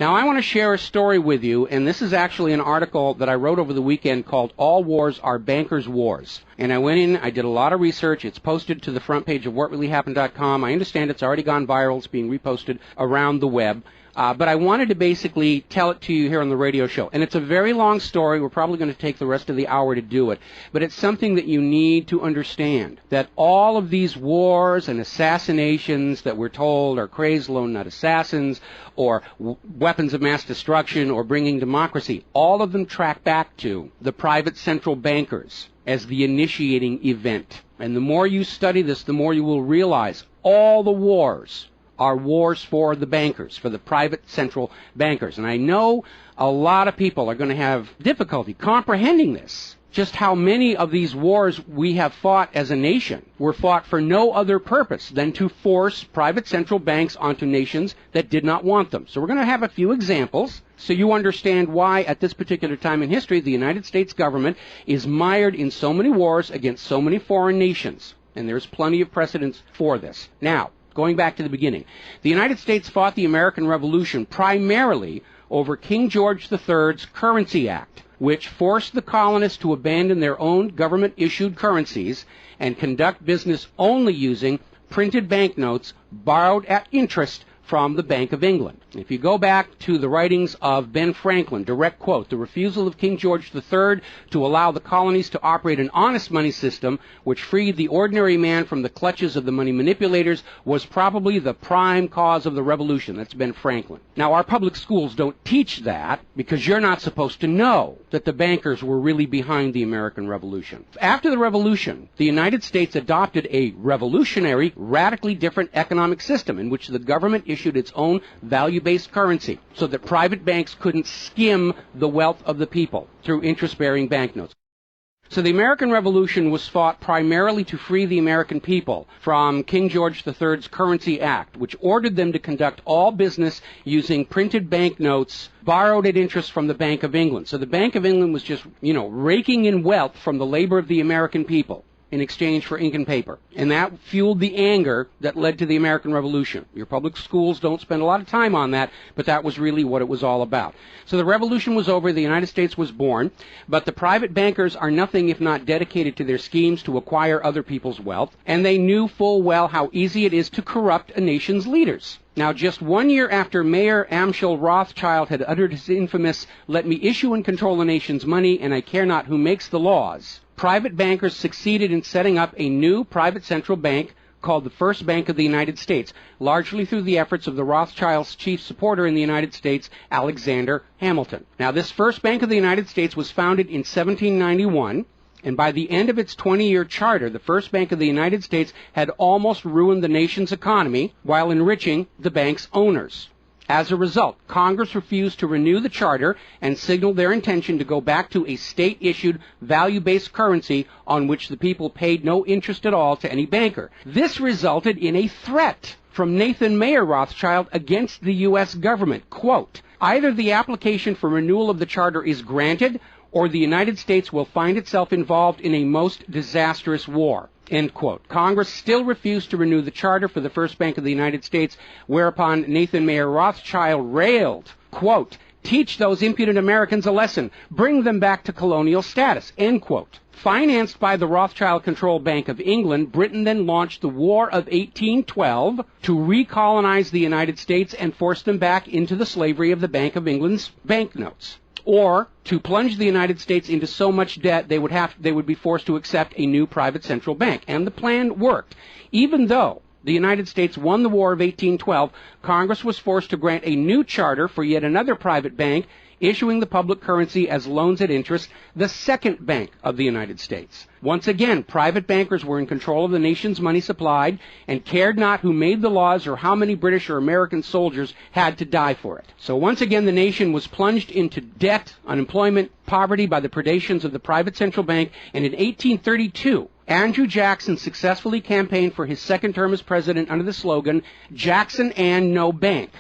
Now, I want to share a story with you, and this is actually an article that I wrote over the weekend called All Wars Are Bankers' Wars. And I went in, I did a lot of research. It's posted to the front page of whatreallyhappened.com. I understand it's already gone viral. It's being reposted around the web. But I wanted to basically tell it to you here on the radio show. And it's a very long story. We're probably going to take the rest of the hour to do it. But it's something that you need to understand, that all of these wars and assassinations that we're told are crazed lone nut assassins or weapons of mass destruction or bringing democracy, all of them track back to the private central bankers as the initiating event. And the more you study this, the more you will realize all the wars are wars for the bankers, for the private central bankers. And I know a lot of people are going to have difficulty comprehending this, just how many of these wars we have fought as a nation were fought for no other purpose than to force private central banks onto nations that did not want them. So we're going to have a few examples so you understand why at this particular time in history the United States government is mired in so many wars against so many foreign nations. And there's plenty of precedents for this. Now, going back to the beginning, the United States fought the American Revolution primarily over King George III's Currency Act, which forced the colonists to abandon their own government-issued currencies and conduct business only using printed banknotes borrowed at interest from the Bank of England. If you go back to the writings of Ben Franklin, direct quote, the refusal of King George III to allow the colonies to operate an honest money system which freed the ordinary man from the clutches of the money manipulators was probably the prime cause of the revolution. That's Ben Franklin. Now, our public schools don't teach that because you're not supposed to know that the bankers were really behind the American Revolution. After the Revolution, the United States adopted a revolutionary, radically different economic system in which the government issued its own value-based currency so that private banks couldn't skim the wealth of the people through interest-bearing banknotes. So the American Revolution was fought primarily to free the American people from King George III's Currency Act, which ordered them to conduct all business using printed banknotes borrowed at interest from the Bank of England. So the Bank of England was just, raking in wealth from the labor of the American people in exchange for ink and paper. And that fueled the anger that led to the American Revolution. Your public schools don't spend a lot of time on that, but that was really what it was all about. So the revolution was over, the United States was born, but the private bankers are nothing if not dedicated to their schemes to acquire other people's wealth, and they knew full well how easy it is to corrupt a nation's leaders. Now, just 1 year after Mayor Amschel Rothschild had uttered his infamous, "Let me issue and control the nation's money, and I care not who makes the laws," private bankers succeeded in setting up a new private central bank called the First Bank of the United States, largely through the efforts of the Rothschilds' chief supporter in the United States, Alexander Hamilton. Now, this First Bank of the United States was founded in 1791, and by the end of its 20-year charter, the First Bank of the United States had almost ruined the nation's economy while enriching the bank's owners. As a result, Congress refused to renew the charter and signaled their intention to go back to a state-issued, value-based currency on which the people paid no interest at all to any banker. This resulted in a threat from Nathan Mayer Rothschild against the U.S. government. Quote, "Either the application for renewal of the charter is granted, or the United States will find itself involved in a most disastrous war." End quote. Congress still refused to renew the charter for the First Bank of the United States, whereupon Nathan Mayer Rothschild railed, quote, "Teach those impudent Americans a lesson. Bring them back to colonial status." End quote. Financed by the Rothschild-controlled Bank of England, Britain then launched the War of 1812 to recolonize the United States and force them back into the slavery of the Bank of England's banknotes, or to plunge the United States into so much debt they would be forced to accept a new private central bank. And the plan worked. Even though the United States won the War of 1812, Congress was forced to grant a new charter for yet another private bank, issuing the public currency as loans at interest, the Second Bank of the United States. Once again, private bankers were in control of the nation's money supplied and cared not who made the laws or how many British or American soldiers had to die for it. So once again, the nation was plunged into debt, unemployment, poverty by the predations of the private central bank, and in 1832, Andrew Jackson successfully campaigned for his second term as president under the slogan, "Jackson and no bank."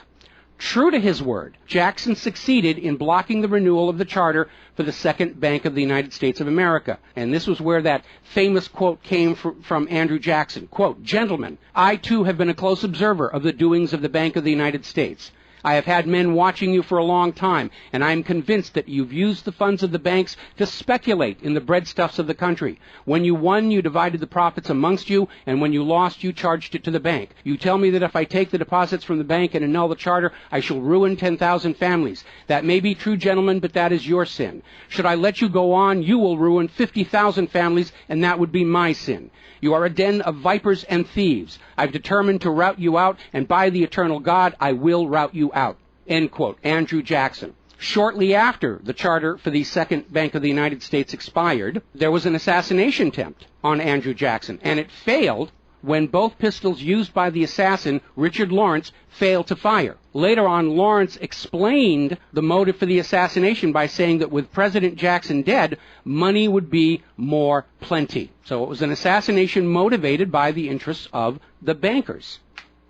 True to his word, Jackson succeeded in blocking the renewal of the charter for the Second Bank of the United States of America. And this was where that famous quote came from Andrew Jackson. Quote, "Gentlemen, I too have been a close observer of the doings of the Bank of the United States. I have had men watching you for a long time, and I am convinced that you've used the funds of the banks to speculate in the breadstuffs of the country. When you won, you divided the profits amongst you, and when you lost, you charged it to the bank. You tell me that if I take the deposits from the bank and annul the charter, I shall ruin 10,000 families. That may be true, gentlemen, but that is your sin. Should I let you go on, you will ruin 50,000 families, and that would be my sin. You are a den of vipers and thieves. I've determined to rout you out, and by the eternal God, I will rout you out. End quote. Andrew Jackson. Shortly after the charter for the Second Bank of the United States expired, there was an assassination attempt on Andrew Jackson, and it failed when both pistols used by the assassin, Richard Lawrence, failed to fire. Later on, Lawrence explained the motive for the assassination by saying that with President Jackson dead, money would be more plenty. So it was an assassination motivated by the interests of the bankers.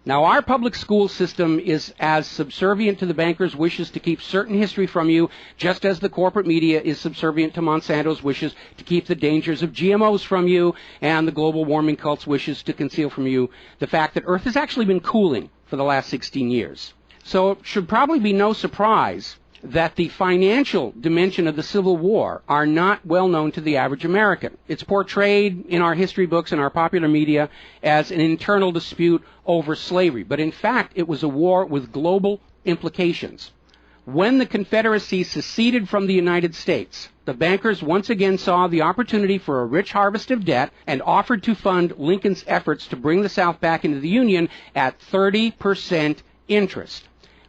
Now, our public school system is as subservient to the bankers' wishes to keep certain history from you, just as the corporate media is subservient to Monsanto's wishes to keep the dangers of GMOs from you, and the global warming cult's wishes to conceal from you the fact that Earth has actually been cooling for the last 16 years. So it should probably be no surprise that the financial dimension of the Civil War are not well known to the average American. It's portrayed in our history books and our popular media as an internal dispute over slavery, but in fact it was a war with global implications. When the Confederacy seceded from the United States, the bankers once again saw the opportunity for a rich harvest of debt and offered to fund Lincoln's efforts to bring the South back into the Union at 30% interest.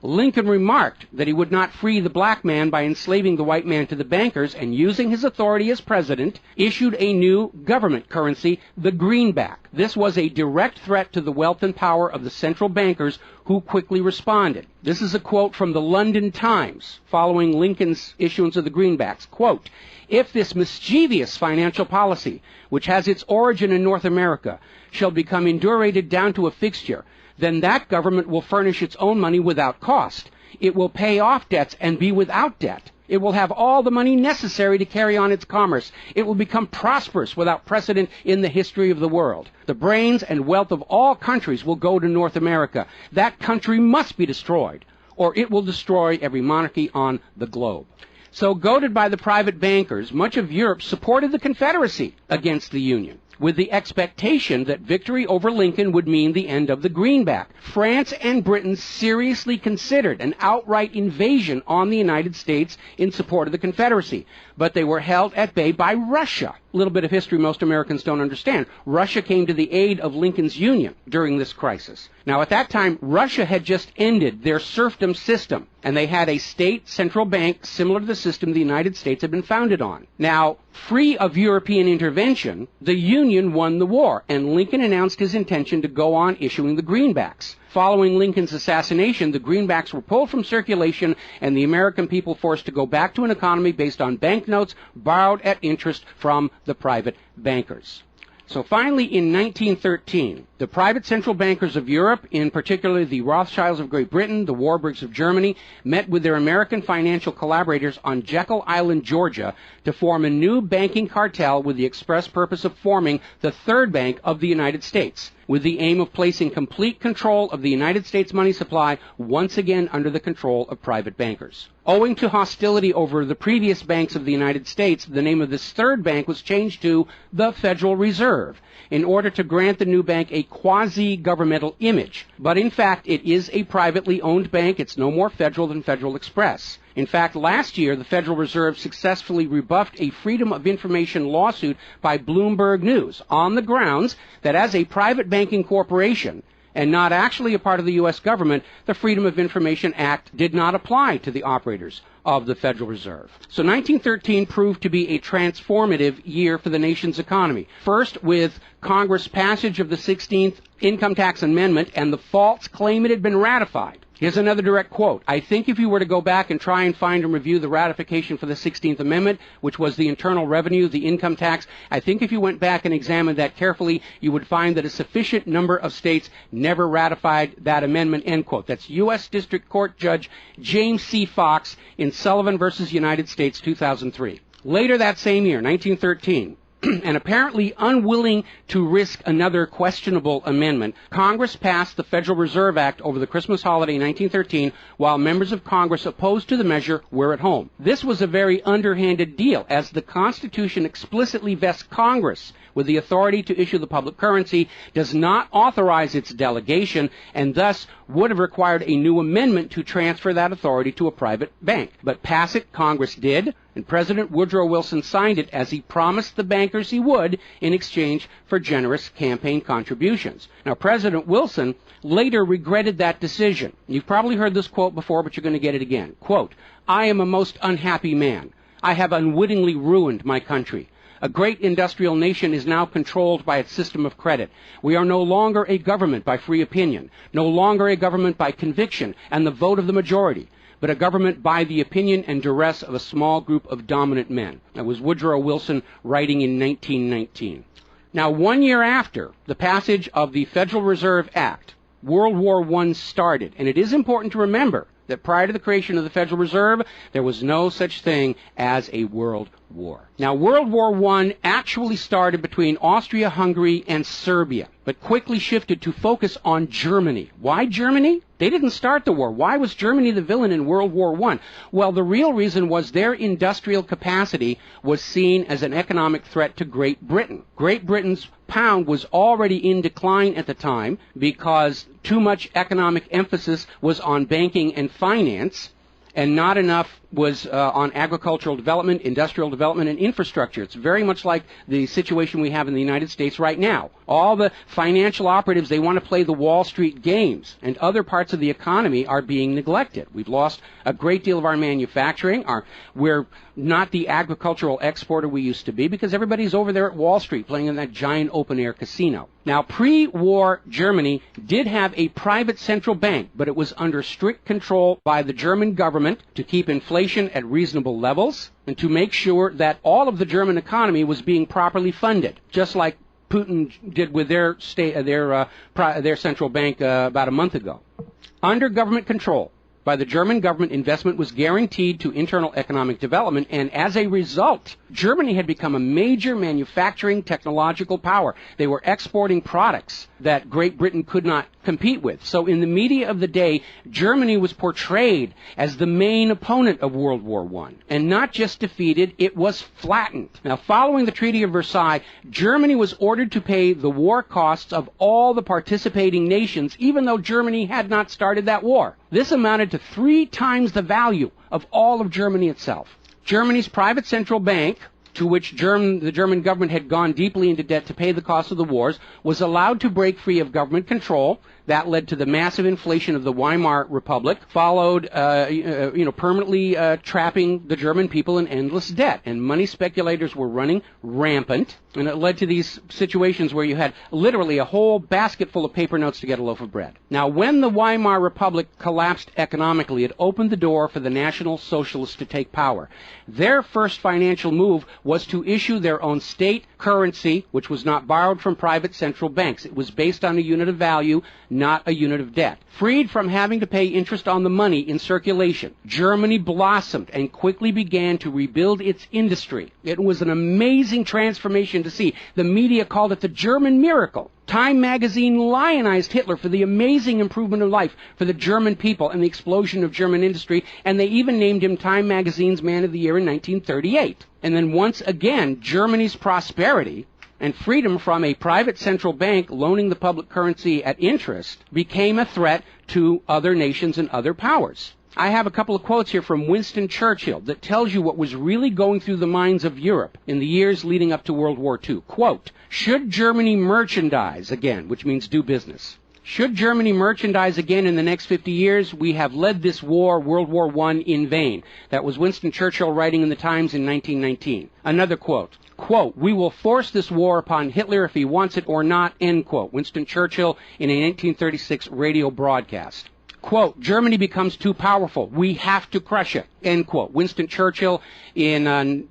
Lincoln remarked that he would not free the black man by enslaving the white man to the bankers, and using his authority as president, issued a new government currency, the greenback. This was a direct threat to the wealth and power of the central bankers, who quickly responded. This is a quote from the London Times following Lincoln's issuance of the greenbacks. Quote, "If this mischievous financial policy, which has its origin in North America, shall become indurated down to a fixture, then that government will furnish its own money without cost. It will pay off debts and be without debt. It will have all the money necessary to carry on its commerce. It will become prosperous without precedent in the history of the world. The brains and wealth of all countries will go to North America. That country must be destroyed, or it will destroy every monarchy on the globe." So, goaded by the private bankers, much of Europe supported the Confederacy against the Union, with the expectation that victory over Lincoln would mean the end of the greenback. France and Britain seriously considered an outright invasion on the United States in support of the Confederacy, but they were held at bay by Russia. A little bit of history most Americans don't understand. Russia came to the aid of Lincoln's Union during this crisis. Now, at that time, Russia had just ended their serfdom system, and they had a state central bank similar to the system the United States had been founded on. Now, free of European intervention, the Union won the war, and Lincoln announced his intention to go on issuing the greenbacks. Following Lincoln's assassination, the greenbacks were pulled from circulation, and the American people forced to go back to an economy based on banknotes borrowed at interest from the private bankers. So finally, in 1913, the private central bankers of Europe, in particular the Rothschilds of Great Britain, the Warburgs of Germany, met with their American financial collaborators on Jekyll Island, Georgia, to form a new banking cartel with the express purpose of forming the Third Bank of the United States, with the aim of placing complete control of the United States money supply once again under the control of private bankers. Owing to hostility over the previous banks of the United States, the name of this third bank was changed to the Federal Reserve, in order to grant the new bank a quasi-governmental image. But in fact, it is a privately owned bank. It's no more federal than Federal Express. In fact, last year, the Federal Reserve successfully rebuffed a Freedom of Information lawsuit by Bloomberg News on the grounds that as a private banking corporation, and not actually a part of the U.S. government, the Freedom of Information Act did not apply to the operators of the Federal Reserve. So 1913 proved to be a transformative year for the nation's economy. First, with Congress' passage of the 16th Income Tax Amendment and the false claim it had been ratified. Here's another direct quote. "I think if you were to go back and try and find and review the ratification for the 16th Amendment, which was the internal revenue, the income tax, I think if you went back and examined that carefully, you would find that a sufficient number of states never ratified that amendment," end quote. That's U.S. District Court Judge James C. Fox in Sullivan versus United States, 2003. Later that same year, 1913, and apparently unwilling to risk another questionable amendment, Congress passed the Federal Reserve Act over the Christmas holiday in 1913, while members of Congress opposed to the measure were at home. This was a very underhanded deal, as the Constitution explicitly vests Congress with the authority to issue the public currency, does not authorize its delegation, and thus would have required a new amendment to transfer that authority to a private bank. But pass it, Congress did, and President Woodrow Wilson signed it as he promised the bankers he would in exchange for generous campaign contributions. Now, President Wilson later regretted that decision. You've probably heard this quote before, but you're going to get it again. Quote, "I am a most unhappy man. I have unwittingly ruined my country. A great industrial nation is now controlled by its system of credit. We are no longer a government by free opinion, no longer a government by conviction and the vote of the majority, but a government by the opinion and duress of a small group of dominant men." That was Woodrow Wilson writing in 1919. Now, 1 year after the passage of the Federal Reserve Act, World War I started, and it is important to remember that prior to the creation of the Federal Reserve, there was no such thing as a world war. Now, World War I actually started between Austria, Hungary, and Serbia, but quickly shifted to focus on Germany. Why Germany? They didn't start the war. Why was Germany the villain in World War I? Well, the real reason was their industrial capacity was seen as an economic threat to Great Britain. Great Britain's pound was already in decline at the time because too much economic emphasis was on banking and finance, and not enough was on agricultural development, industrial development, and infrastructure. It's very much like the situation we have in the United States right now. All the financial operatives, they want to play the Wall Street games, and other parts of the economy are being neglected. We've lost a great deal of our manufacturing. We're not the agricultural exporter we used to be because everybody's over there at Wall Street playing in that giant open-air casino. Now, pre-war Germany did have a private central bank, but it was under strict control by the German government to keep inflation at reasonable levels and to make sure that all of the German economy was being properly funded, just like Putin did with their central bank about a month ago. Under government control by the German government, investment was guaranteed to internal economic development, and as a result, Germany had become a major manufacturing technological power. They were exporting products that Great Britain could not compete with. So in the media of the day, Germany was portrayed as the main opponent of World War I. And not just defeated, it was flattened. Now, following the Treaty of Versailles, Germany was ordered to pay the war costs of all the participating nations, even though Germany had not started that war. This amounted to 3 times the value of all of Germany itself. Germany's private central bank, to which the German government had gone deeply into debt to pay the cost of the wars, was allowed to break free of government control. That led to the massive inflation of the Weimar Republic, followed, permanently trapping the German people in endless debt. And money speculators were running rampant, and it led to these situations where you had literally a whole basket full of paper notes to get a loaf of bread. Now, when the Weimar Republic collapsed economically, it opened the door for the National Socialists to take power. Their first financial move was to issue their own state currency, which was not borrowed from private central banks. It was based on a unit of value, not a unit of debt. Freed from having to pay interest on the money in circulation, Germany blossomed and quickly began to rebuild its industry. It was an amazing transformation to see. The media called it the German miracle. Time magazine lionized Hitler for the amazing improvement of life for the German people and the explosion of German industry, and they even named him Time magazine's Man of the Year in 1938. And then once again, Germany's prosperity and freedom from a private central bank loaning the public currency at interest became a threat to other nations and other powers. I have a couple of quotes here from Winston Churchill that tells you what was really going through the minds of Europe in the years leading up to World War II. Quote, "Should Germany merchandise again," which means do business, "should Germany merchandise again in the next 50 years, we have led this war, World War I, in vain." That was Winston Churchill writing in the Times in 1919. Another quote, "We will force this war upon Hitler if he wants it or not," end quote. Winston Churchill in a 1936 radio broadcast. Quote, "Germany becomes too powerful. We have to crush it," end quote. Winston Churchill in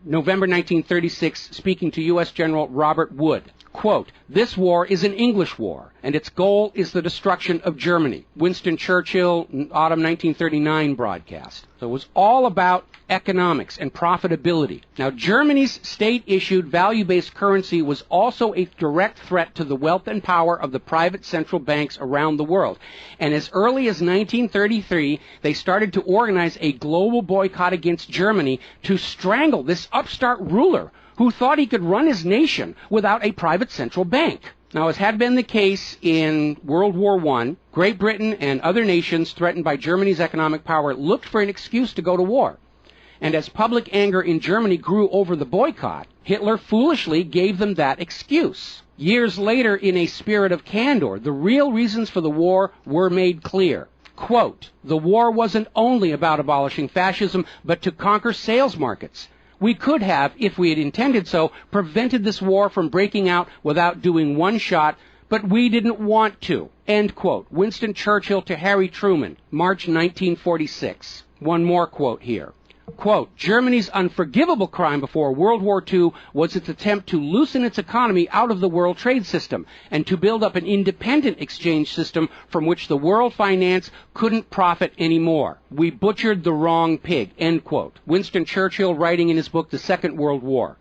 November 1936 speaking to U.S. General Robert Wood. Quote, "This war is an English war, and its goal is the destruction of Germany." Winston Churchill, autumn 1939 broadcast. So it was all about economics and profitability. Now, Germany's state-issued value-based currency was also a direct threat to the wealth and power of the private central banks around the world. And as early as 1933, they started to organize a global boycott against Germany to strangle this upstart ruler who thought he could run his nation without a private central bank. Now, as had been the case in World War I, Great Britain and other nations threatened by Germany's economic power looked for an excuse to go to war. And as public anger in Germany grew over the boycott, Hitler foolishly gave them that excuse. Years later, in a spirit of candor, the real reasons for the war were made clear. Quote, "The war wasn't only about abolishing fascism, but to conquer sales markets. We could have, if we had intended so, prevented this war from breaking out without doing one shot, but we didn't want to." End quote. Winston Churchill to Harry Truman, March 1946. One more quote here. Quote, "Germany's unforgivable crime before World War II was its attempt to loosen its economy out of the world trade system and to build up an independent exchange system from which the world finance couldn't profit anymore. We butchered the wrong pig." End quote. Winston Churchill writing in his book, The Second World War.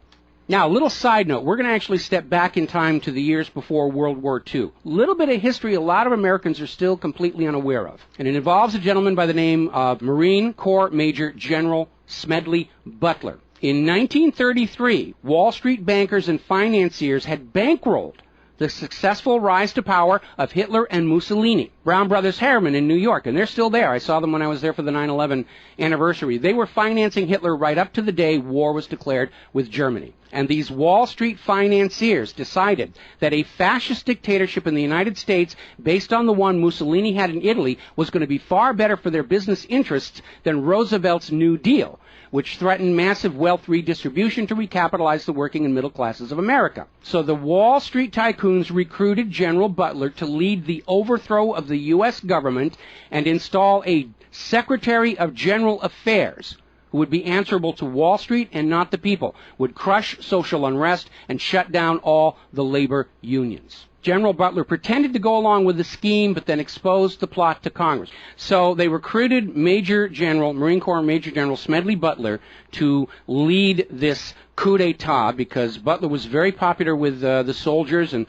Now, a little side note, we're going to actually step back in time to the years before World War II. A little bit of history a lot of Americans are still completely unaware of. And it involves a gentleman by the name of Marine Corps Major General Smedley Butler. In 1933, Wall Street bankers and financiers had bankrolled the successful rise to power of Hitler and Mussolini. Brown Brothers Harriman in New York, and they're still there. I saw them when I was there for the 9/11 anniversary. They were financing Hitler right up to the day war was declared with Germany. And these Wall Street financiers decided that a fascist dictatorship in the United States, based on the one Mussolini had in Italy, was going to be far better for their business interests than Roosevelt's New Deal, which threatened massive wealth redistribution to recapitalize the working and middle classes of America. So the Wall Street tycoons recruited General Butler to lead the overthrow of the U.S. government and install a Secretary of General Affairs who would be answerable to Wall Street and not the people, would crush social unrest and shut down all the labor unions. General Butler pretended to go along with the scheme, but then exposed the plot to Congress. So they recruited Marine Corps Major General Smedley Butler to lead this coup d'etat, because Butler was very popular with the soldiers, and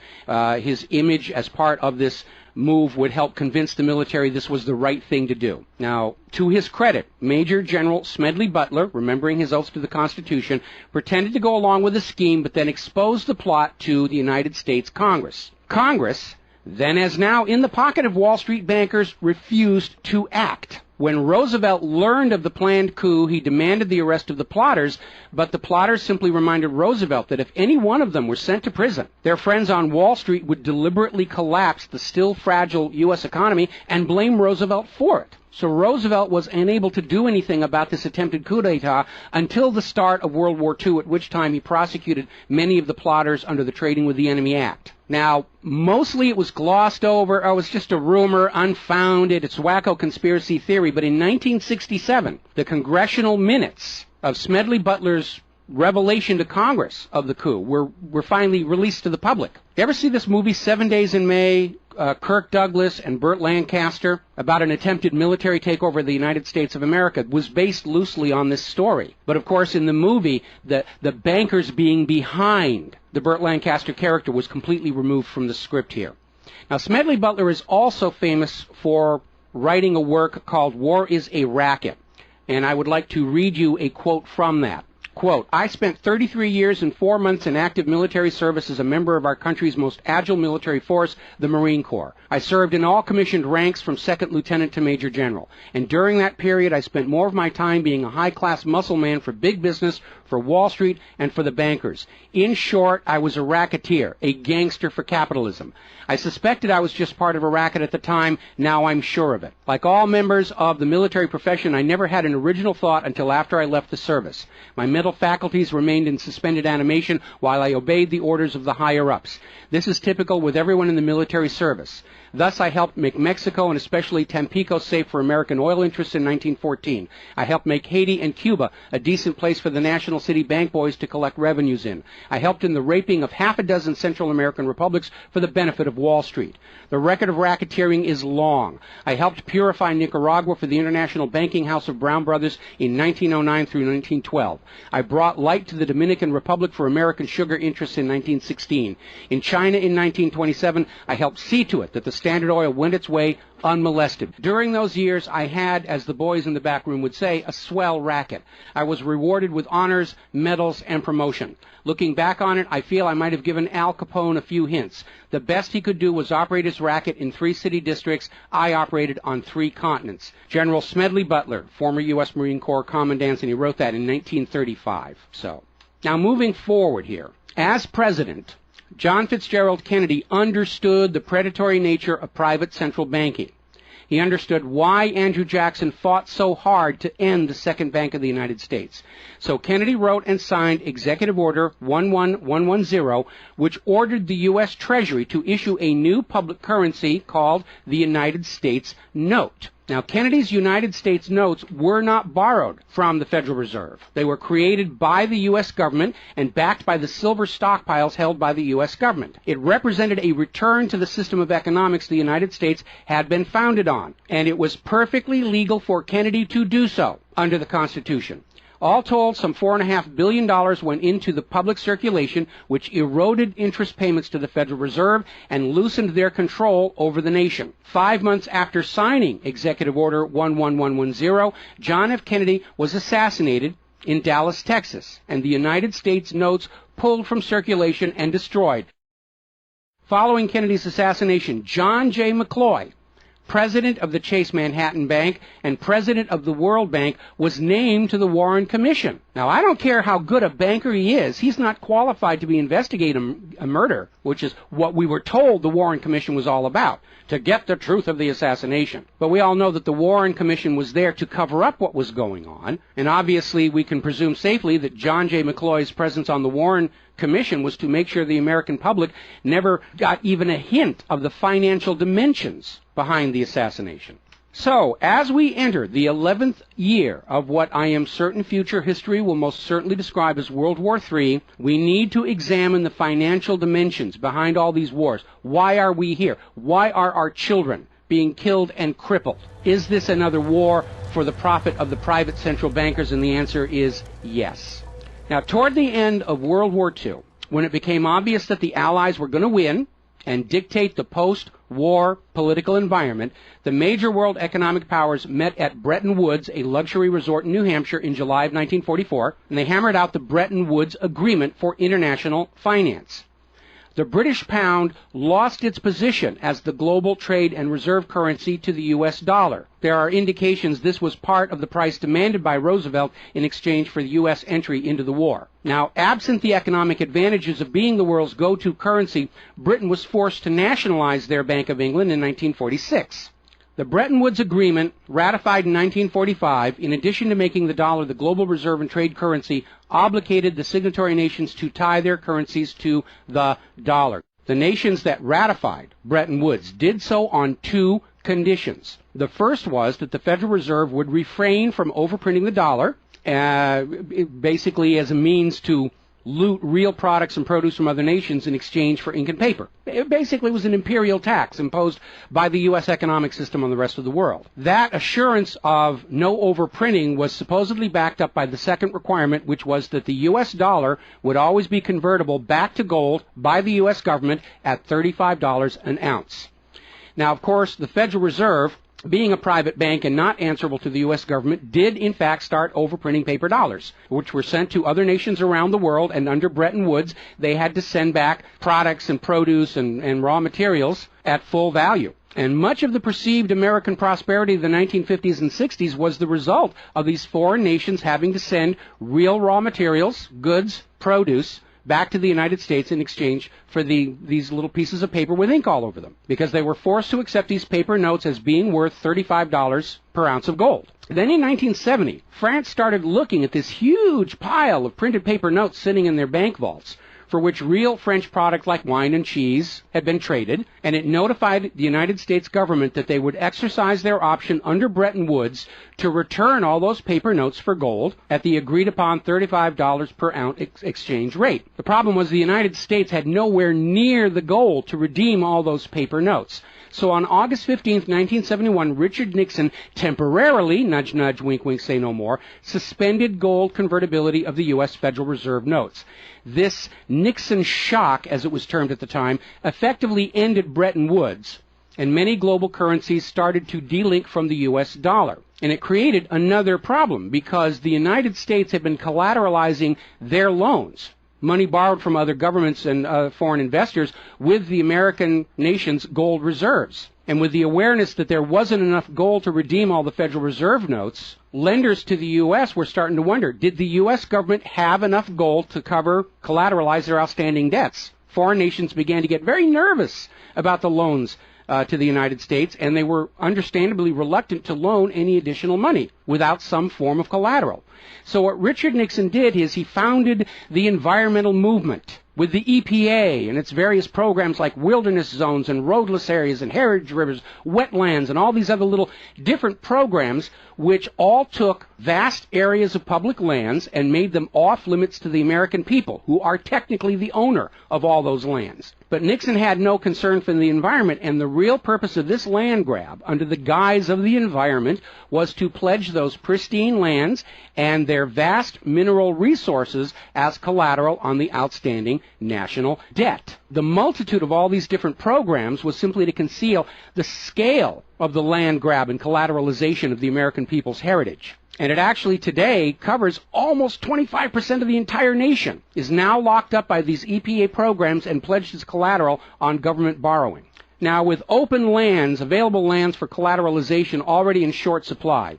his image as part of this move would help convince the military this was the right thing to do. Now, to his credit, Major General Smedley Butler, remembering his oath to the Constitution, pretended to go along with the scheme, but then exposed the plot to the United States Congress. Congress, then as now in the pocket of Wall Street bankers, refused to act. When Roosevelt learned of the planned coup, he demanded the arrest of the plotters, but the plotters simply reminded Roosevelt that if any one of them were sent to prison, their friends on Wall Street would deliberately collapse the still fragile U.S. economy and blame Roosevelt for it. So Roosevelt was unable to do anything about this attempted coup d'etat until the start of World War II, at which time he prosecuted many of the plotters under the Trading with the Enemy Act. Now, mostly it was glossed over, it was just a rumor, unfounded, it's wacko conspiracy theory, but in 1967, the congressional minutes of Smedley Butler's revelation to Congress of the coup were finally released to the public. You ever see this movie, 7 Days in May, Kirk Douglas and Burt Lancaster, about an attempted military takeover of the United States of America? It was based loosely on this story. But of course, in the movie, the bankers being behind the Burt Lancaster character was completely removed from the script here. Now, Smedley Butler is also famous for writing a work called War is a Racket. And I would like to read you a quote from that. Quote, "I spent 33 years and 4 months in active military service as a member of our country's most agile military force, the Marine Corps. I served in all commissioned ranks from second lieutenant to major general. And during that period, I spent more of my time being a high-class muscle man for big business, for Wall Street, and for the bankers. In short, I was a racketeer, a gangster for capitalism. I suspected I was just part of a racket at the time. Now I'm sure of it. Like all members of the military profession, I never had an original thought until after I left the service. My mental faculties remained in suspended animation while I obeyed the orders of the higher-ups. This is typical with everyone in the military service. Thus, I helped make Mexico and especially Tampico safe for American oil interests in 1914. I helped make Haiti and Cuba a decent place for the national City bank boys to collect revenues in. I helped in the raping of half a dozen Central American republics for the benefit of Wall Street. The record of racketeering is long. I helped purify Nicaragua for the International Banking House of Brown Brothers in 1909 through 1912. I brought light to the Dominican Republic for American sugar interests in 1916. In China in 1927, I helped see to it that the Standard Oil went its way unmolested. During those years, I had, as the boys in the back room would say, a swell racket. I was rewarded with honors, medals, and promotion. Looking back on it, I feel I might have given Al Capone a few hints. The best he could do was operate his racket in 3 city districts. I operated on 3 continents. General Smedley Butler, former U.S. Marine Corps Commandant, and he wrote that in 1935. So, now moving forward here. As president, John Fitzgerald Kennedy understood the predatory nature of private central banking. He understood why Andrew Jackson fought so hard to end the Second Bank of the United States. So Kennedy wrote and signed Executive Order 11110, which ordered the U.S. Treasury to issue a new public currency called the United States Note. Now, Kennedy's United States notes were not borrowed from the Federal Reserve. They were created by the U.S. government and backed by the silver stockpiles held by the U.S. government. It represented a return to the system of economics the United States had been founded on, and it was perfectly legal for Kennedy to do so under the Constitution. All told, some $4.5 billion went into the public circulation, which eroded interest payments to the Federal Reserve and loosened their control over the nation. 5 months after signing Executive Order 11110, John F. Kennedy was assassinated in Dallas, Texas, and the United States notes pulled from circulation and destroyed. Following Kennedy's assassination, John J. McCloy, president of the Chase Manhattan Bank and president of the World Bank, was named to the Warren Commission. Now, I don't care how good a banker he is, he's not qualified to be investigating a murder, which is what we were told the Warren Commission was all about, to get the truth of the assassination. But we all know that the Warren Commission was there to cover up what was going on, and obviously we can presume safely that John J. McCloy's presence on the Warren Commission was to make sure the American public never got even a hint of the financial dimensions behind the assassination. So, as we enter the 11th year of what I am certain future history will most certainly describe as World War III, we need to examine the financial dimensions behind all these wars. Why are we here? Why are our children being killed and crippled? Is this another war for the profit of the private central bankers? And the answer is yes. Now, toward the end of World War II, when it became obvious that the Allies were going to win and dictate the post-war political environment, the major world economic powers met at Bretton Woods, a luxury resort in New Hampshire, in July of 1944, and they hammered out the Bretton Woods Agreement for international finance. The British pound lost its position as the global trade and reserve currency to the U.S. dollar. There are indications this was part of the price demanded by Roosevelt in exchange for the U.S. entry into the war. Now, absent the economic advantages of being the world's go-to currency, Britain was forced to nationalize their Bank of England in 1946. The Bretton Woods Agreement, ratified in 1945, in addition to making the dollar the global reserve and trade currency, obligated the signatory nations to tie their currencies to the dollar. The nations that ratified Bretton Woods did so on 2 conditions. The first was that the Federal Reserve would refrain from overprinting the dollar, basically as a means to loot real products and produce from other nations in exchange for ink and paper. It basically was an imperial tax imposed by the U.S. economic system on the rest of the world. That assurance of no overprinting was supposedly backed up by the second requirement, which was that the U.S. dollar would always be convertible back to gold by the U.S. government at $35 an ounce. Now, of course, the Federal Reserve, being a private bank and not answerable to the U.S. government, did in fact start overprinting paper dollars, which were sent to other nations around the world, and under Bretton Woods, they had to send back products and produce and raw materials at full value. And much of the perceived American prosperity of the 1950s and 60s was the result of these foreign nations having to send real raw materials, goods, produce, back to the United States in exchange for these little pieces of paper with ink all over them, because they were forced to accept these paper notes as being worth $35 per ounce of gold. Then in 1970, France started looking at this huge pile of printed paper notes sitting in their bank vaults. for which real French products like wine and cheese had been traded, and it notified the United States government that they would exercise their option under Bretton Woods to return all those paper notes for gold at the agreed-upon $35 per ounce exchange rate. The problem was the United States had nowhere near the gold to redeem all those paper notes. So on August 15, 1971, Richard Nixon temporarily, nudge, nudge, wink, wink, say no more, suspended gold convertibility of the U.S. Federal Reserve notes. This Nixon shock, as it was termed at the time, effectively ended Bretton Woods, and many global currencies started to delink from the U.S. dollar. And it created another problem because the United States had been collateralizing their loans, money borrowed from other governments and foreign investors, with the American nation's gold reserves. And with the awareness that there wasn't enough gold to redeem all the Federal Reserve notes, lenders to the U.S. were starting to wonder, did the U.S. government have enough gold to collateralize their outstanding debts? Foreign nations began to get very nervous about the loans to the United States, and they were understandably reluctant to loan any additional money without some form of collateral. So what Richard Nixon did is he founded the environmental movement with the EPA and its various programs like wilderness zones and roadless areas and heritage rivers, wetlands, and all these other little different programs which all took vast areas of public lands and made them off limits to the American people, who are technically the owner of all those lands. But Nixon had no concern for the environment, and the real purpose of this land grab, under the guise of the environment, was to pledge those pristine lands and their vast mineral resources as collateral on the outstanding national debt. The multitude of all these different programs was simply to conceal the scale of the land grab and collateralization of the American people's heritage. And it actually today covers almost 25% of the entire nation, is now locked up by these EPA programs and pledged as collateral on government borrowing. Now, with open lands, available lands for collateralization already in short supply,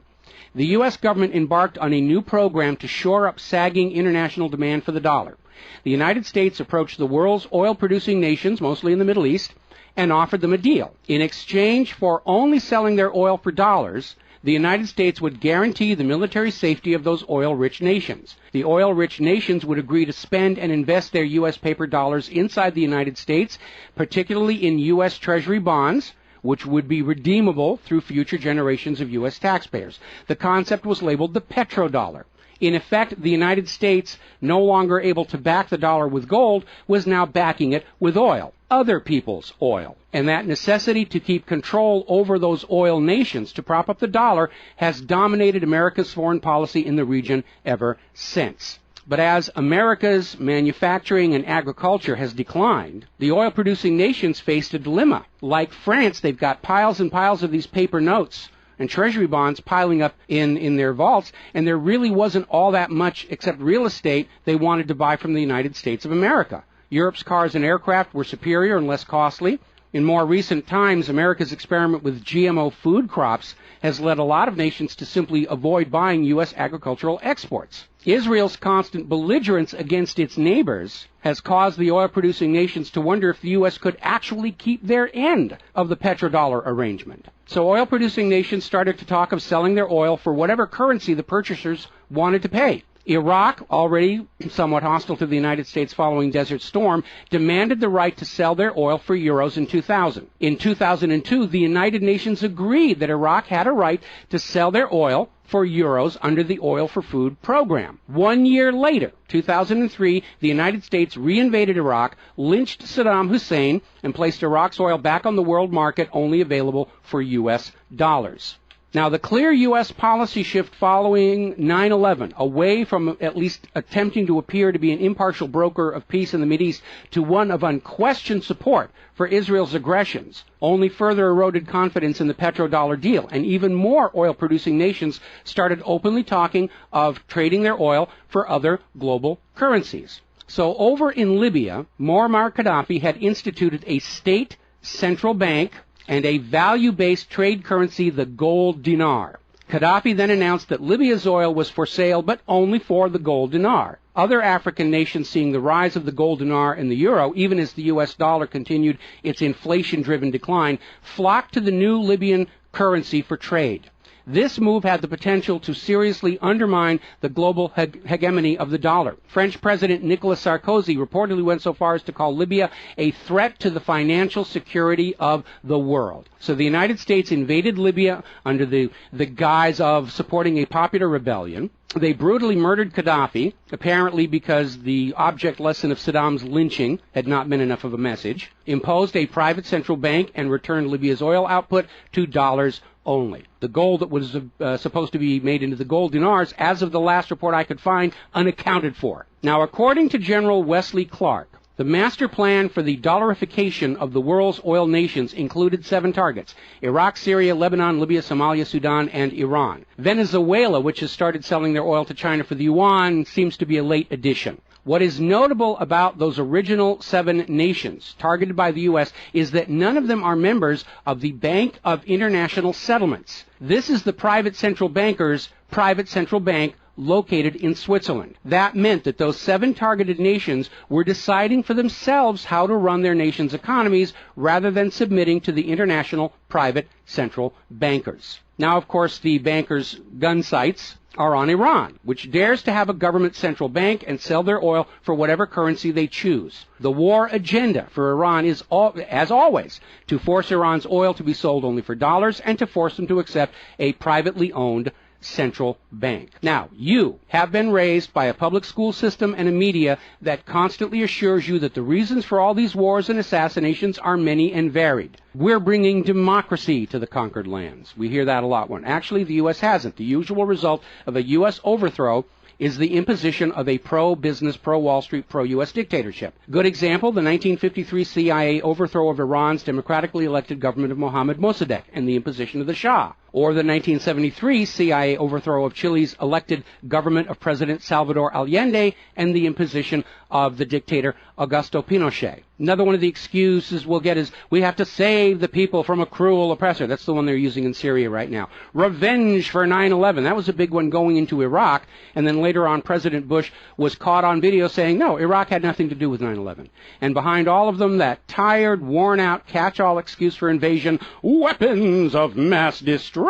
the U.S. government embarked on a new program to shore up sagging international demand for the dollar. The United States approached the world's oil-producing nations, mostly in the Middle East, and offered them a deal. In exchange for only selling their oil for dollars, the United States would guarantee the military safety of those oil-rich nations. The oil-rich nations would agree to spend and invest their U.S. paper dollars inside the United States, particularly in U.S. Treasury bonds, which would be redeemable through future generations of U.S. taxpayers. The concept was labeled the petrodollar. In effect, the United States, no longer able to back the dollar with gold, was now backing it with oil, other people's oil. And that necessity to keep control over those oil nations to prop up the dollar has dominated America's foreign policy in the region ever since. But as America's manufacturing and agriculture has declined, the oil-producing nations faced a dilemma. Like France, they've got piles and piles of these paper notes and treasury bonds piling up in their vaults, and there really wasn't all that much except real estate they wanted to buy from the United States of America. Europe's cars and aircraft were superior and less costly. In more recent times, America's experiment with GMO food crops has led a lot of nations to simply avoid buying U.S. agricultural exports. Israel's constant belligerence against its neighbors has caused the oil-producing nations to wonder if the U.S. could actually keep their end of the petrodollar arrangement. So oil-producing nations started to talk of selling their oil for whatever currency the purchasers wanted to pay. Iraq, already somewhat hostile to the United States following Desert Storm, demanded the right to sell their oil for euros in 2000. In 2002, the United Nations agreed that Iraq had a right to sell their oil for euros under the Oil for Food program. 1 year later, 2003, the United States reinvaded Iraq, lynched Saddam Hussein, and placed Iraq's oil back on the world market, only available for U.S. dollars. Now, the clear U.S. policy shift following 9/11, away from at least attempting to appear to be an impartial broker of peace in the Mideast to one of unquestioned support for Israel's aggressions, only further eroded confidence in the petrodollar deal, and even more oil-producing nations started openly talking of trading their oil for other global currencies. So over in Libya, Muammar Gaddafi had instituted a state central bank and a value-based trade currency, the gold dinar. Gaddafi then announced that Libya's oil was for sale, but only for the gold dinar. Other African nations, seeing the rise of the gold dinar and the euro, even as the U.S. dollar continued its inflation-driven decline, flocked to the new Libyan currency for trade. This move had the potential to seriously undermine the global hegemony of the dollar. French President Nicolas Sarkozy reportedly went so far as to call Libya a threat to the financial security of the world. So the United States invaded Libya under the guise of supporting a popular rebellion. They brutally murdered Gaddafi, apparently because the object lesson of Saddam's lynching had not been enough of a message, imposed a private central bank, and returned Libya's oil output to dollars only. The gold that was supposed to be made into the gold dinars, as of the last report I could find, unaccounted for. Now, according to General Wesley Clark, the master plan for the dollarification of the world's oil nations included 7 targets: Iraq, Syria, Lebanon, Libya, Somalia, Sudan, and Iran. Venezuela, which has started selling their oil to China for the yuan, seems to be a late addition. What is notable about those original 7 nations targeted by the U.S. is that none of them are members of the Bank of International Settlements. This is the private central banker's private central bank located in Switzerland. That meant that those 7 targeted nations were deciding for themselves how to run their nation's economies rather than submitting to the international private central bankers. Now, of course, the bankers' gun sights are on Iran, which dares to have a government central bank and sell their oil for whatever currency they choose. The war agenda for Iran is, as always, to force Iran's oil to be sold only for dollars and to force them to accept a privately owned central bank. Now, you have been raised by a public school system and a media that constantly assures you that the reasons for all these wars and assassinations are many and varied. We're bringing democracy to the conquered lands. We hear that a lot. When actually the U.S. hasn't. The usual result of a U.S. overthrow is the imposition of a pro-business, pro-Wall Street, pro-U.S. dictatorship. Good example, the 1953 CIA overthrow of Iran's democratically elected government of Mohammad Mossadegh and the imposition of the Shah. Or the 1973 CIA overthrow of Chile's elected government of President Salvador Allende and the imposition of the dictator Augusto Pinochet. Another one of the excuses we'll get is we have to save the people from a cruel oppressor. That's the one they're using in Syria right now. Revenge for 9/11. That was a big one going into Iraq. And then later on, President Bush was caught on video saying, no, Iraq had nothing to do with 9/11. And behind all of them, that tired, worn-out, catch-all excuse for invasion, weapons of mass destruction.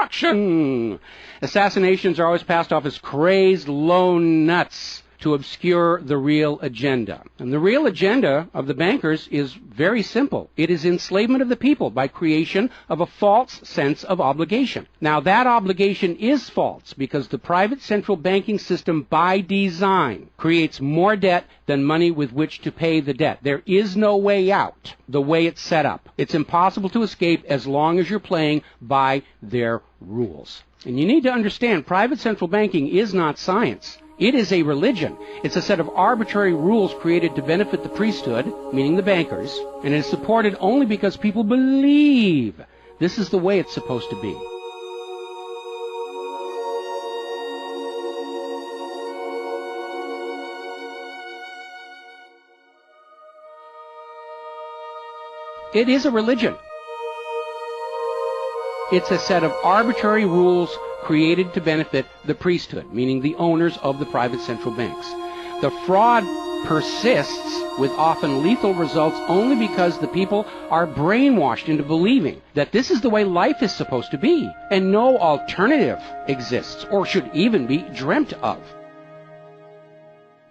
Assassinations are always passed off as crazed lone nuts to obscure the real agenda. And the real agenda of the bankers is very simple. It is enslavement of the people by creation of a false sense of obligation. Now, that obligation is false because the private central banking system by design creates more debt than money with which to pay the debt. There is no way out the way it's set up. It's impossible to escape as long as you're playing by their rules. And you need to understand, private central banking is not science. It is a religion. It's a set of arbitrary rules created to benefit the priesthood, meaning the bankers, and it is supported only because people believe this is the way it's supposed to be. It is a religion. It's a set of arbitrary rules created to benefit the priesthood, meaning the owners of the private central banks. The fraud persists with often lethal results only because the people are brainwashed into believing that this is the way life is supposed to be, and no alternative exists or should even be dreamt of.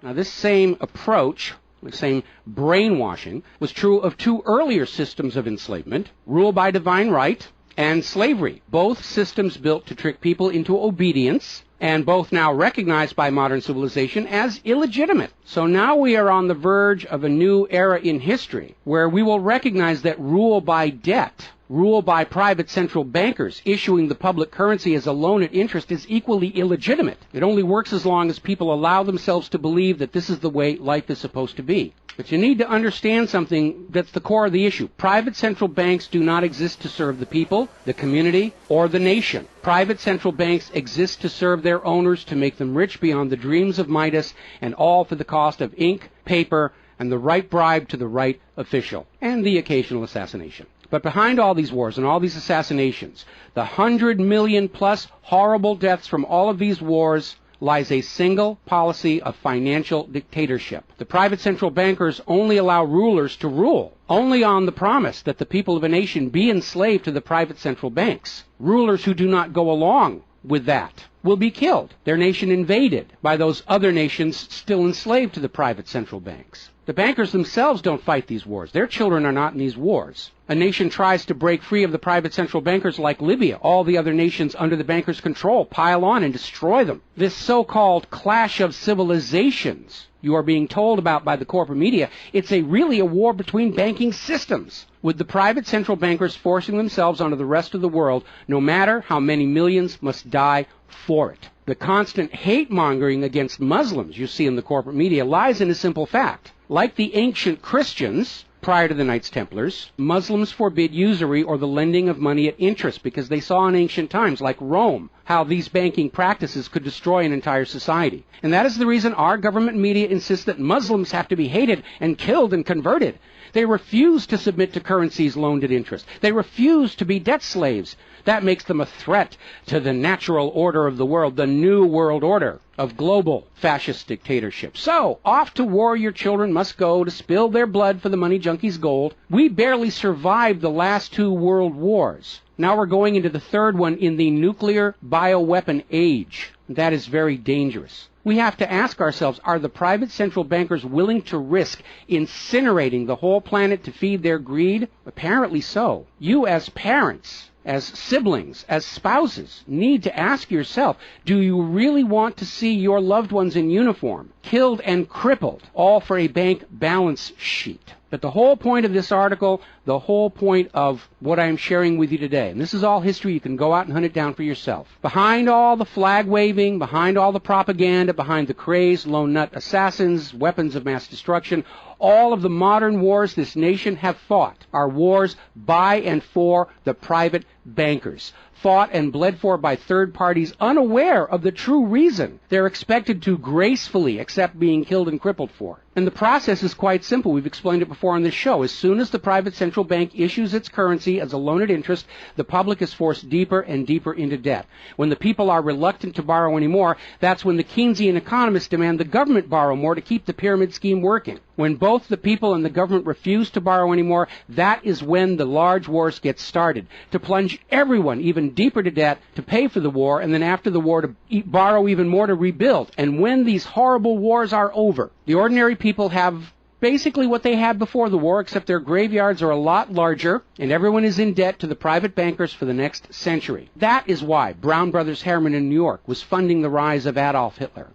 Now, this same approach, the same brainwashing, was true of 2 earlier systems of enslavement, rule by divine right and slavery, both systems built to trick people into obedience, and both now recognized by modern civilization as illegitimate. So now we are on the verge of a new era in history where we will recognize that rule by debt, rule by private central bankers issuing the public currency as a loan at interest is equally illegitimate. It only works as long as people allow themselves to believe that this is the way life is supposed to be. But you need to understand something that's the core of the issue. Private central banks do not exist to serve the people, the community, or the nation. Private central banks exist to serve their owners, to make them rich beyond the dreams of Midas, and all for the cost of ink, paper, and the right bribe to the right official, and the occasional assassination. But behind all these wars and all these assassinations, the 100 million plus horrible deaths from all of these wars, lies a single policy of financial dictatorship. The private central bankers only allow rulers to rule, only on the promise that the people of a nation be enslaved to the private central banks. Rulers who do not go along with that will be killed, their nation invaded by those other nations still enslaved to the private central banks. The bankers themselves don't fight these wars. Their children are not in these wars. A nation tries to break free of the private central bankers like Libya. All the other nations under the bankers' control pile on and destroy them. This so-called clash of civilizations you are being told about by the corporate media, it's really a war between banking systems, with the private central bankers forcing themselves onto the rest of the world, no matter how many millions must die for it. The constant hate-mongering against Muslims you see in the corporate media lies in a simple fact. Like the ancient Christians, prior to the Knights Templars, Muslims forbid usury or the lending of money at interest because they saw in ancient times, like Rome, how these banking practices could destroy an entire society. And that is the reason our government media insists that Muslims have to be hated and killed and converted. They refuse to submit to currencies loaned at interest. They refuse to be debt slaves. That makes them a threat to the natural order of the world, the new world order of global fascist dictatorship. So, off to war your children must go to spill their blood for the money junkies' gold. We barely survived the last 2 world wars. Now we're going into the third one in the nuclear bioweapon age. That is very dangerous. We have to ask ourselves, are the private central bankers willing to risk incinerating the whole planet to feed their greed? Apparently so. You as parents, as siblings, as spouses, need to ask yourself, do you really want to see your loved ones in uniform, killed and crippled, all for a bank balance sheet? But the whole point of this article, the whole point of what I'm sharing with you today, and this is all history, you can go out and hunt it down for yourself. Behind all the flag waving, behind all the propaganda, behind the crazed lone nut assassins, weapons of mass destruction, all of the modern wars this nation have fought are wars by and for the private bankers, fought and bled for by third parties unaware of the true reason they're expected to gracefully accept being killed and crippled for. And the process is quite simple. We've explained it before on this show. As soon as the private central bank issues its currency as a loan at interest, the public is forced deeper and deeper into debt. When the people are reluctant to borrow anymore, that's when the Keynesian economists demand the government borrow more to keep the pyramid scheme working. When both the people and the government refuse to borrow anymore, that is when the large wars get started, to plunge everyone even deeper to debt to pay for the war, and then after the war to borrow even more to rebuild. And when these horrible wars are over, the ordinary people have basically what they had before the war, except their graveyards are a lot larger, and everyone is in debt to the private bankers for the next century. That is why Brown Brothers Harriman in New York was funding the rise of Adolf Hitler,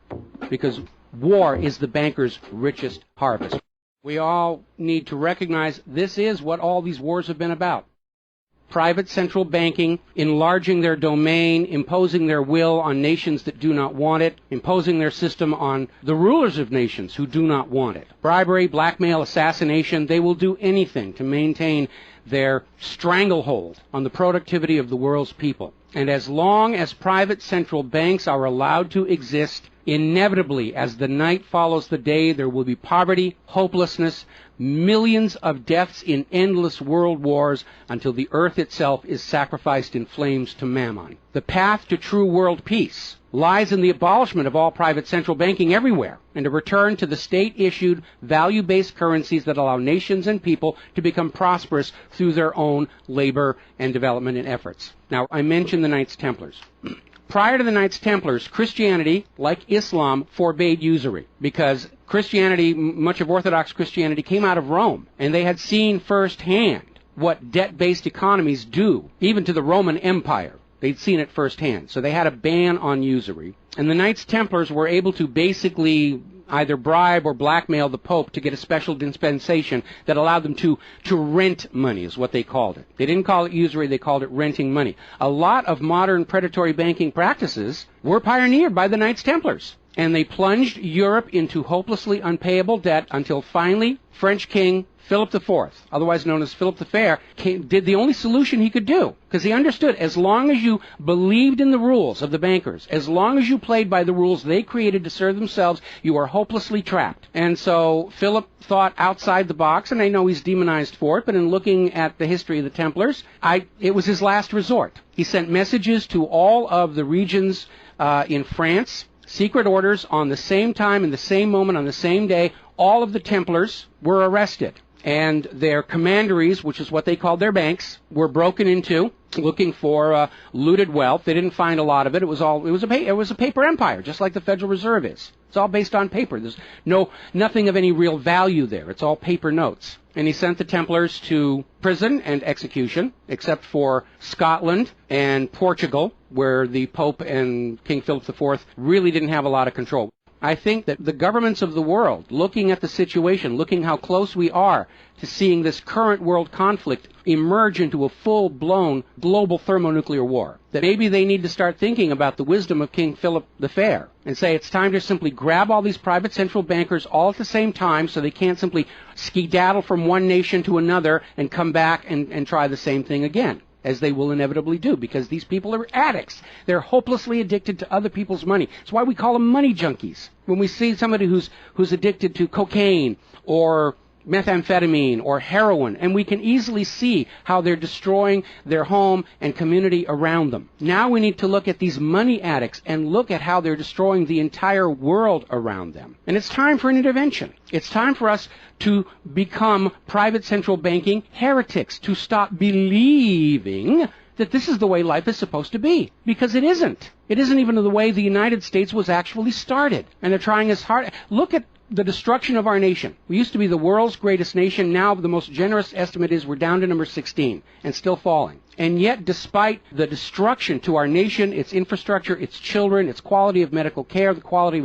because war is the bankers' richest harvest. We all need to recognize this is what all these wars have been about. Private central banking, enlarging their domain, imposing their will on nations that do not want it, imposing their system on the rulers of nations who do not want it. Bribery, blackmail, assassination, they will do anything to maintain their stranglehold on the productivity of the world's people. And as long as private central banks are allowed to exist, inevitably, as the night follows the day, there will be poverty, hopelessness, millions of deaths in endless world wars until the earth itself is sacrificed in flames to Mammon. The path to true world peace lies in the abolishment of all private central banking everywhere, and a return to the state-issued, value-based currencies that allow nations and people to become prosperous through their own labor and development and efforts. Now, I mentioned the Knights Templars. Prior to the Knights Templars, Christianity, like Islam, forbade usury because Christianity, much of Orthodox Christianity, came out of Rome, and they had seen firsthand what debt-based economies do, even to the Roman Empire. They'd seen it firsthand, so they had a ban on usury. And the Knights Templars were able to basically either bribe or blackmail the Pope to get a special dispensation that allowed them to rent money, is what they called it. They didn't call it usury, they called it renting money. A lot of modern predatory banking practices were pioneered by the Knights Templars, and they plunged Europe into hopelessly unpayable debt until finally French King Philip IV, otherwise known as Philip the Fair, did the only solution he could do, because he understood as long as you believed in the rules of the bankers, as long as you played by the rules they created to serve themselves, you are hopelessly trapped. And so Philip thought outside the box, and I know he's demonized for it, but in looking at the history of the Templars, it was his last resort. He sent messages to all of the regions in France, secret orders on the same time, in the same moment, on the same day. All of the Templars were arrested. and their commanderies, which is what they called their banks, were broken into, looking for looted wealth. They didn't find a lot of it. It was a paper empire, just like the Federal Reserve is. It's all based on paper. There's nothing of any real value there. It's all paper notes. And he sent the Templars to prison and execution, except for Scotland and Portugal, where the Pope and King Philip IV really didn't have a lot of control. I think that the governments of the world, looking at the situation, looking how close we are to seeing this current world conflict emerge into a full-blown global thermonuclear war, that maybe they need to start thinking about the wisdom of King Philip the Fair and say it's time to simply grab all these private central bankers all at the same time so they can't simply skedaddle from one nation to another and come back and try the same thing again, as they will inevitably do, because these people are addicts. They're hopelessly addicted to other people's money. That's why we call them money junkies. When we see somebody who's addicted to cocaine or methamphetamine or heroin, and we can easily see how they're destroying their home and community around them. Now we need to look at these money addicts and look at how they're destroying the entire world around them. And it's time for an intervention. It's time for us to become private central banking heretics, to stop believing that this is the way life is supposed to be, because it isn't. It isn't even the way the United States was actually started. And they're trying as hard. Look at the destruction of our nation. We used to be the world's greatest nation. Now the most generous estimate is we're down to number 16 and still falling. And yet, despite the destruction to our nation, its infrastructure, its children, its quality of medical care, the quality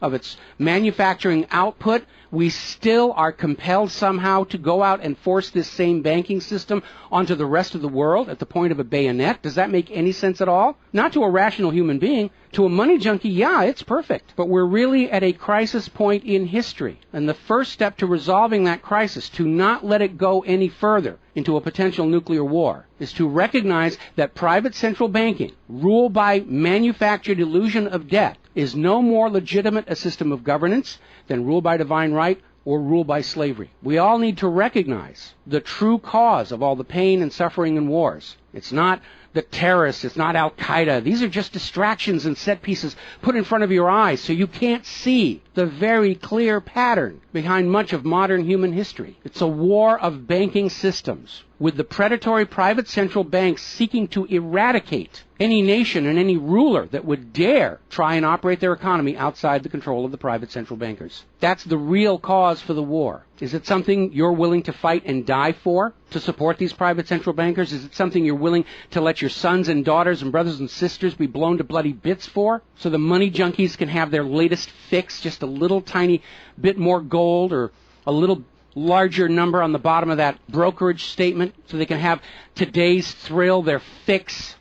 of its manufacturing output, we still are compelled somehow to go out and force this same banking system onto the rest of the world at the point of a bayonet. Does that make any sense at all? Not to a rational human being. To a money junkie, yeah, it's perfect. But we're really at a crisis point in history. And the first step to resolving that crisis, to not let it go any further into a potential nuclear war, is to recognize that private central banking, ruled by manufactured illusion of debt, is no more legitimate a system of governance than rule by divine right or rule by slavery. We all need to recognize the true cause of all the pain and suffering and wars. It's not the terrorists, it's not Al-Qaeda. These are just distractions and set pieces put in front of your eyes so you can't see the very clear pattern behind much of modern human history. It's a war of banking systems, with the predatory private central banks seeking to eradicate any nation and any ruler that would dare try and operate their economy outside the control of the private central bankers. That's the real cause for the war. Is it something you're willing to fight and die for, to support these private central bankers? Is it something you're willing to let your sons and daughters and brothers and sisters be blown to bloody bits for, so the money junkies can have their latest fix, just a little tiny bit more gold or a little larger number on the bottom of that brokerage statement, so they can have today's thrill, their fix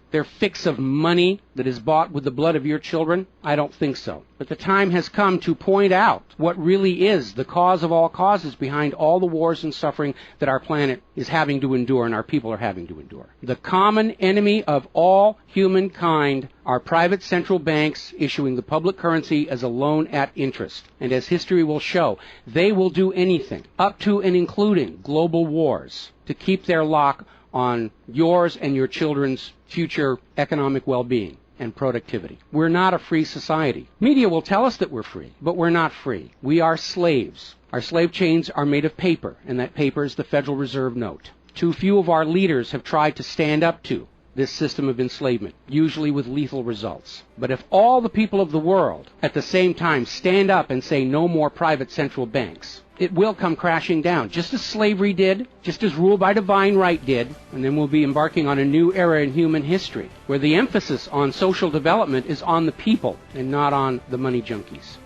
of money that is bought with the blood of your children? I don't think so. But the time has come to point out what really is the cause of all causes behind all the wars and suffering that our planet is having to endure and our people are having to endure. The common enemy of all humankind are private central banks issuing the public currency as a loan at interest. And as history will show, they will do anything, up to and including global wars, to keep their lock on yours and your children's future economic well-being and productivity. We're not a free society. Media will tell us that we're free, but we're not free. We are slaves. Our slave chains are made of paper, and that paper is the Federal Reserve note. Too few of our leaders have tried to stand up to this system of enslavement, usually with lethal results. But if all the people of the world at the same time stand up and say no more private central banks, it will come crashing down, just as slavery did, just as rule by divine right did, and then we'll be embarking on a new era in human history, where the emphasis on social development is on the people and not on the money junkies.